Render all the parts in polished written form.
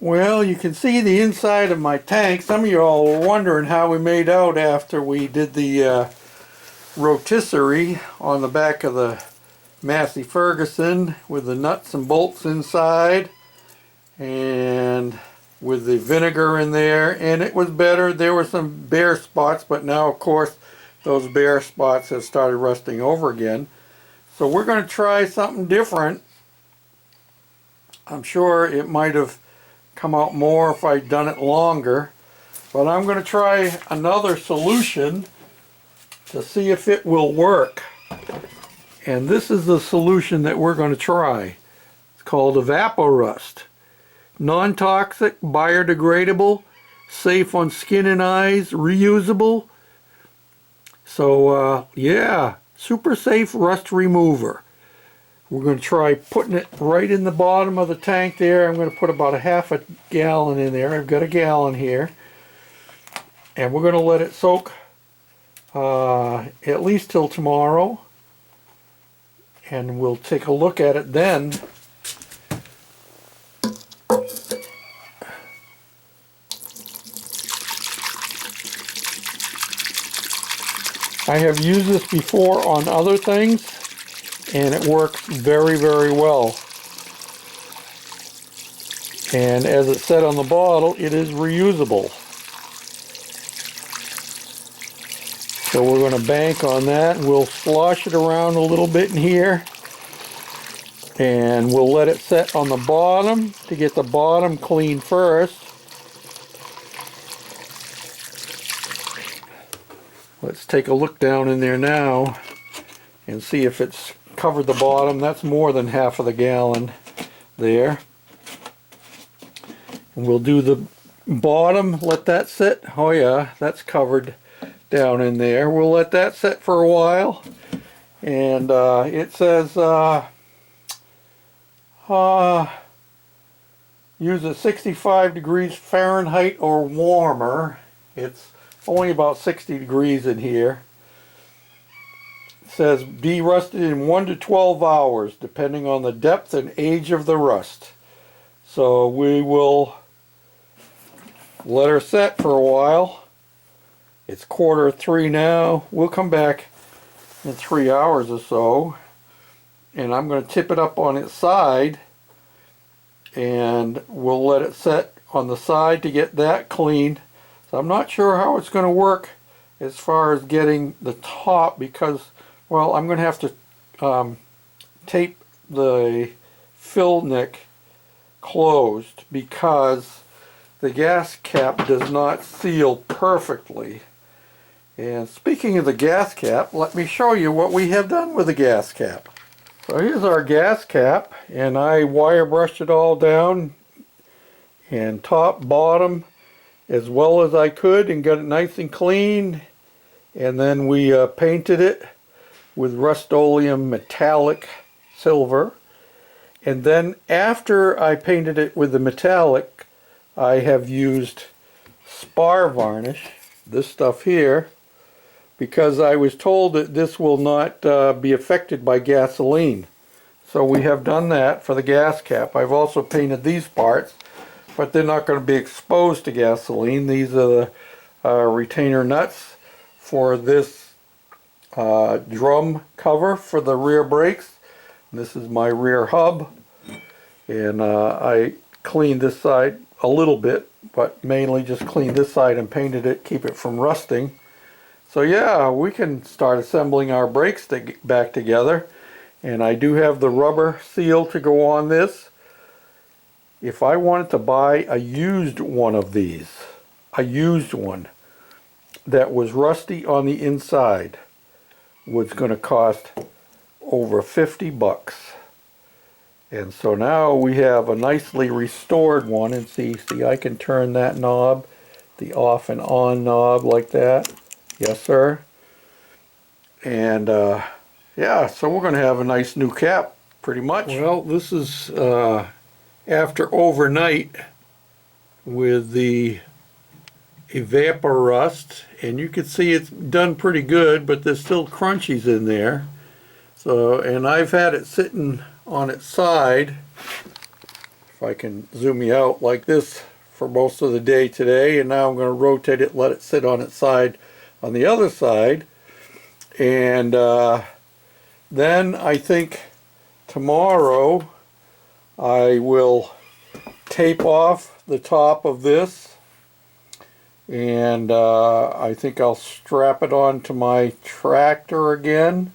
Well, you can see the inside of my tank. Some of you all were wondering how we made out after we did the rotisserie on the back of the Massey Ferguson with the nuts and bolts inside and with the vinegar in there, and it was better. There were some bare spots, but now of course those bare spots have started rusting over again. So we're going to try something different. I'm sure it might have come out more if I'd done it longer, but I'm going to try another solution to see if it will work. And this is the solution that we're going to try. It's called Evapo-Rust. Non-toxic, biodegradable, safe on skin and eyes, reusable. So yeah, super safe rust remover. We're going to try putting it right in the bottom of the tank there. I'm going to put about a half a gallon in there. I've got a gallon here. And we're going to let it soak at least till tomorrow. And we'll take a look at it then. I have used this before on other things, and it works very, very well. And as it said on the bottle, it is reusable. So we're going to bank on that, and we'll slosh it around a little bit in here. And we'll let it set on the bottom to get the bottom clean first. Let's take a look down in there now and see if it's covered the bottom. That's more than half of the gallon there. And we'll do the bottom, let that sit. Oh yeah, that's covered down in there. We'll let that sit for a while. And it says use it 65 degrees Fahrenheit or warmer. It's only about 60 degrees in here. It says be rusted in 1 to 12 hours depending on the depth and age of the rust. So we will let her set for a while. It's 2:45 now. We'll come back in 3 hours or so, and I'm going to tip it up on its side, and we'll let it set on the side to get that clean. So I'm not sure how it's going to work as far as getting the top, because, well, I'm going to have to tape the fill nick closed because the gas cap does not seal perfectly. And speaking of the gas cap, let me show you what we have done with the gas cap. So here's our gas cap, and I wire brushed it all down, and top, bottom, as well as I could, and got it nice and clean. And then we painted it with Rust-Oleum metallic silver. And then after I painted it with the metallic, I have used spar varnish, this stuff here, because I was told that this will not be affected by gasoline. So we have done that for the gas cap. I've also painted these parts, but they're not going to be exposed to gasoline. These are the retainer nuts for this drum cover for the rear brakes. This is my rear hub, and I cleaned this side a little bit, but mainly just cleaned this side and painted it, keep it from rusting. So yeah, we can start assembling our brakes back together, and I do have the rubber seal to go on this. If I wanted to buy a used one of these, a used one that was rusty on the inside, was going to cost over 50 bucks. And so now we have a nicely restored one, and see I can turn that knob, the off and on knob like that. Yes sir. And yeah, so we're going to have a nice new cap pretty much. Well, this is after overnight with the Evapo-Rust, and you can see it's done pretty good, but there's still crunchies in there. So, and I've had it sitting on its side. If if I can zoom you out like this for most of the day today, and now I'm going to rotate it, let it sit on its side on the other side, and then I think tomorrow I will tape off the top of this, and I think I'll strap it onto my tractor again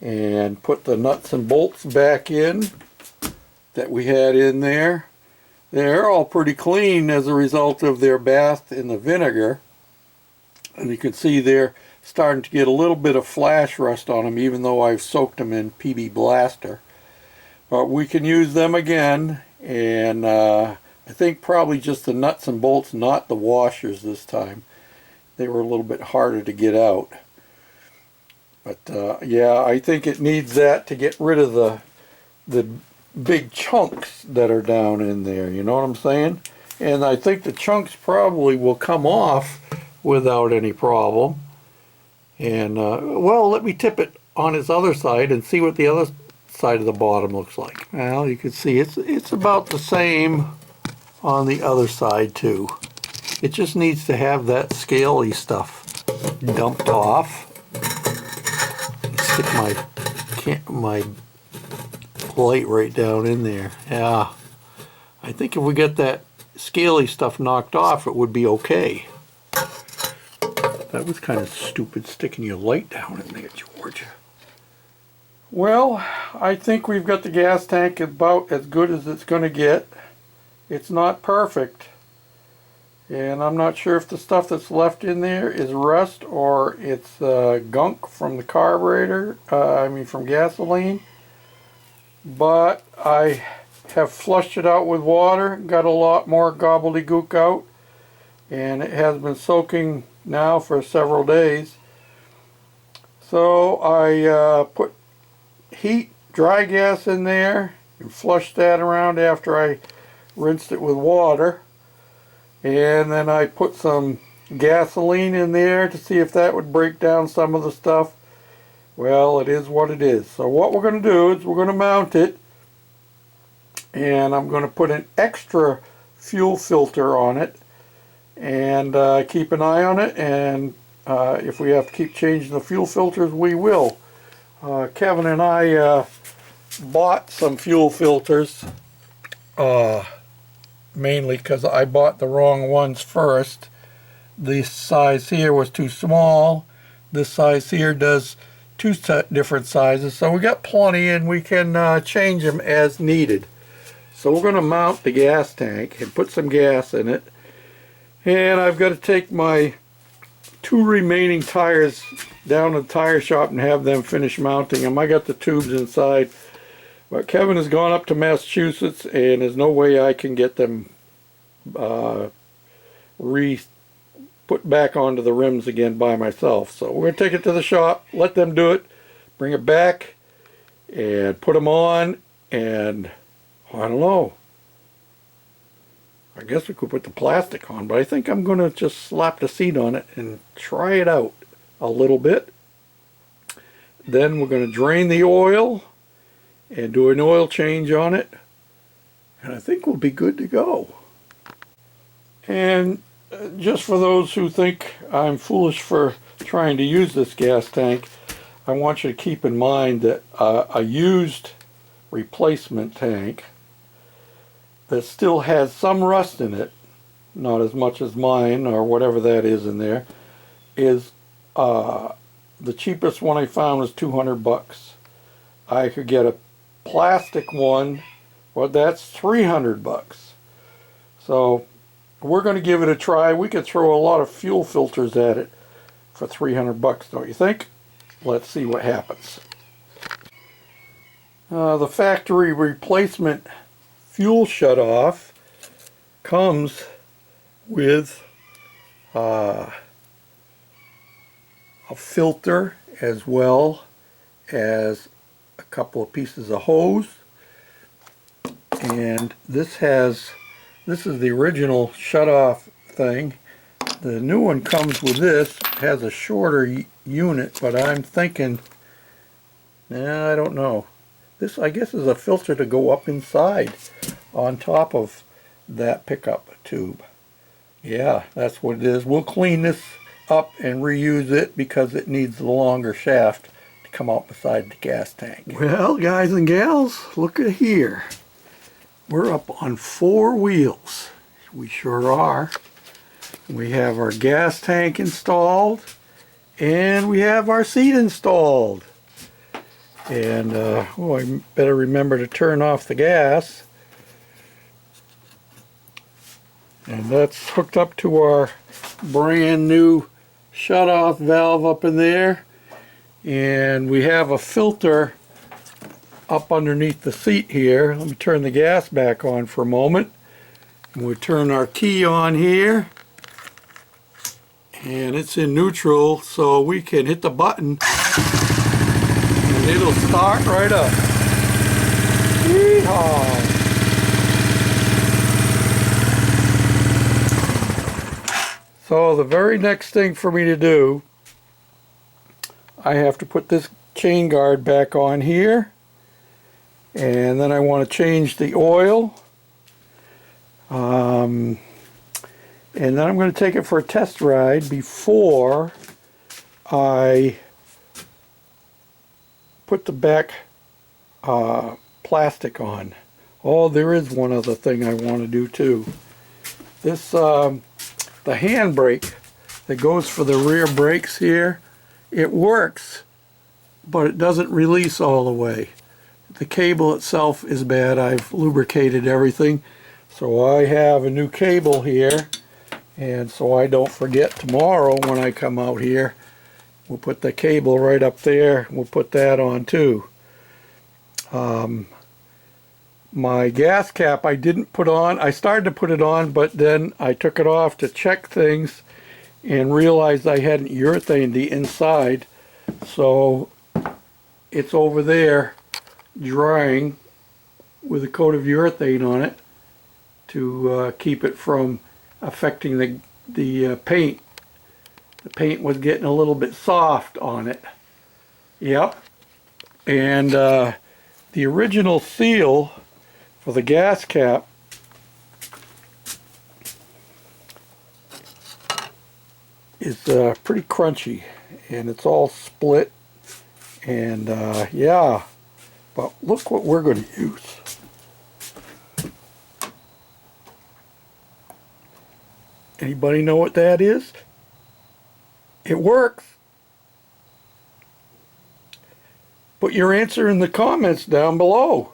and put the nuts and bolts back in that we had in there. They're all pretty clean as a result of their bath in the vinegar, and you can see they're starting to get a little bit of flash rust on them, even though I've soaked them in PB Blaster. But we can use them again, and I think probably just the nuts and bolts, not the washers this time. They were a little bit harder to get out. But yeah, I think it needs that to get rid of the big chunks that are down in there, you know what I'm saying? And I think the chunks probably will come off without any problem. And well, let me tip it on its other side and see what the other side of the bottom looks like. Well, you can see it's about the same on the other side too. It just needs to have that scaly stuff dumped off. Stick my plate right down in there. Yeah, I think if we get that scaly stuff knocked off, it would be okay. That was kind of stupid, sticking your light down in there, George. Well, I think we've got the gas tank about as good as it's going to get. It's not perfect, and I'm not sure if the stuff that's left in there is rust or it's gunk from the carburetor, from gasoline. But I have flushed it out with water, got a lot more gobbledygook out, and it has been soaking now for several days. So I put dry gas in there and flushed that around after I rinsed it with water, and then I put some gasoline in there to see if that would break down some of the stuff. Well, it is what it is. So what we're going to do is we're going to mount it, and I'm going to put an extra fuel filter on it, and keep an eye on it, and if we have to keep changing the fuel filters, we will. Kevin and I bought some fuel filters, mainly because I bought the wrong ones first. This size here was too small. This size here does two different sizes, so we got plenty, and we can change them as needed. So we're going to mount the gas tank and put some gas in it, and I've got to take my 2 remaining tires down to the tire shop and have them finish mounting them. I got the tubes inside, but Kevin has gone up to Massachusetts, and there's no way I can get them put back onto the rims again by myself. So we're going to take it to the shop, let them do it, bring it back, and put them on, and I don't know. I guess we could put the plastic on, but I think I'm going to just slap the seat on it and try it out a little bit. Then we're going to drain the oil and do an oil change on it, and I think we'll be good to go. And just for those who think I'm foolish for trying to use this gas tank, I want you to keep in mind that a used replacement tank that still has some rust in it, not as much as mine or whatever that is in there, is the cheapest one I found was $200. I could get a plastic one, well, that's $300. So we're going to give it a try. We could throw a lot of fuel filters at it for $300, don't you think? Let's see what happens. The factory replacement fuel shutoff comes with a filter as well as a couple of pieces of hose, and this is the original shutoff thing. The new one comes with this, has a shorter unit, but I'm thinking, I don't know. This, I guess, is a filter to go up inside. on top of that pickup tube. Yeah, that's what it is. We'll clean this up and reuse it because it needs the longer shaft to come out beside the gas tank. Well, guys and gals, look at here. We're up on 4 wheels. We sure are. We have our gas tank installed and we have our seat installed. And oh, I better remember to turn off the gas. And that's hooked up to our brand new shut-off valve up in there. And we have a filter up underneath the seat here. Let me turn the gas back on for a moment. And we'll turn our key on here. And it's in neutral, so we can hit the button and it'll start right up. Yeehaw! So the very next thing for me to do, I have to put this chain guard back on here, and then I want to change the oil, and then I'm going to take it for a test ride before I put the back plastic on. Oh, there is one other thing I want to do too. This the handbrake that goes for the rear brakes here, it works, but it doesn't release all the way. The cable itself is bad. I've lubricated everything, so I have a new cable here, and so I don't forget tomorrow when I come out here, we'll put the cable right up there. We'll put that on too. My gas cap I didn't put on. I started to put it on, but then I took it off to check things and realized I hadn't urethaned the inside. So it's over there drying with a coat of urethane on it to keep it from affecting the paint. The paint was getting a little bit soft on it. Yep. And the original seal for the gas cap is pretty crunchy, and it's all split, and yeah, but look what we're going to use. Anybody know what that is? It works. Put your answer in the comments down below.